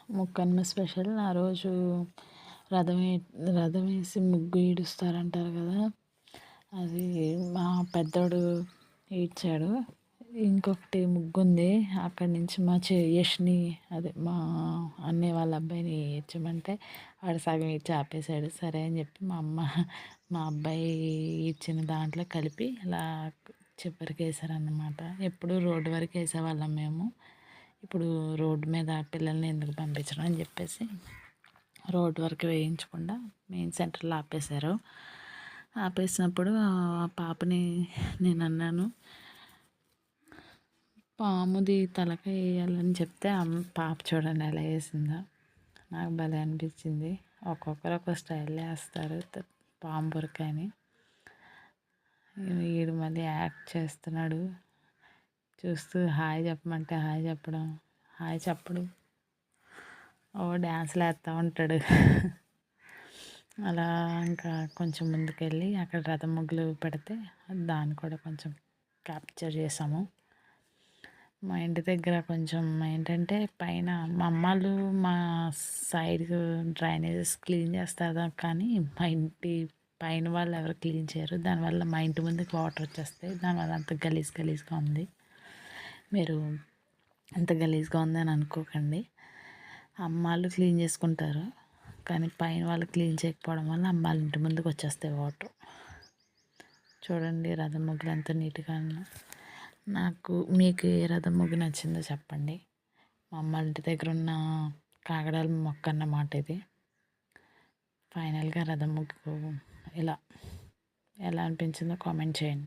Mukkanuma special ఆ రోజు రథం రథం వేసి ముగ్గు ఈడుస్తారంటారు కదా. అది మా పెద్దోడు ఈడ్చాడు. ఇంకొకటి ముగ్గు ఉంది, అక్కడి నుంచి మా యష్ని అదే మా అన్నయ్య వాళ్ళ అబ్బాయిని ఈడ్చమంటే వాడు సగం ఈడ్చి ఆపేశాడు. సరే అని చెప్పి మా అమ్మ మా అబ్బాయి ఇచ్చిన దాంట్లో కలిపి ఇలా చివరికి వేసారన్నమాట. ఎప్పుడు రోడ్డు వరకు వేసేవాళ్ళం మేము. ఇప్పుడు రోడ్డు మీద పిల్లల్ని ఎందుకు పంపించడం అని చెప్పేసి రోడ్డు వరకు వేయించకుండా మెయిన్ సెంటర్లో ఆపేశారు. ఆపేసినప్పుడు ఆ పాపని నేను అన్నాను, పాముది తలకాయ వేయాలని చెప్తే పాప చూడండి ఎలా వేసిందో. నాకు భలే అనిపించింది. ఒక్కొక్కరు ఒక స్టైల్ వేస్తారు పాము బురకాయని. వీడు మళ్ళీ యాక్ట్ చేస్తున్నాడు. చూస్తూ హాయ్ చెప్పమంటే హాయ్ చెప్పడం, హాయ్ చెప్పడు, ఓ డ్యాన్స్లు వేస్తూ ఉంటాడు. అలా ఇంకా కొంచెం ముందుకెళ్ళి అక్కడ రథం ముగ్గులు పెడితే దాన్ని కూడా కొంచెం క్యాప్చర్ చేసాము. మా ఇంటి దగ్గర కొంచెం ఏంటంటే పైన మా అమ్మాళ్ళు మా సైడ్ డ్రైనేజెస్ క్లీన్ చేస్తారు, కానీ మా ఇంటి పైన వాళ్ళు ఎవరు క్లీన్ చేయరు. దానివల్ల మా ఇంటి ముందుకు వాటర్ వచ్చేస్తాయి. దానివల్ల అంత గలీజ్గా ఉంది. మీరు అంత గలీజ్గా ఉందని అనుకోకండి. అమ్మాళ్ళు క్లీన్ చేసుకుంటారు, కానీ పైన వాళ్ళు క్లీన్ చేయకపోవడం వల్ల అమ్మాళ్ళ ఇంటి ముందుకు వచ్చేస్తాయి వాటర్. చూడండి రథం ముగ్గులు ఎంత నీట్గా ఉన్నా. మీకు ఏ రథం ముగ్గు నచ్చిందో చెప్పండి. మా అమ్మ ఇంటి దగ్గర ఉన్న కాగడాల మొక్క అన్నమాట ఇది. ఫైనల్గా రథం ముగ్గు ఎలా అనిపించిందో కామెంట్ చేయండి.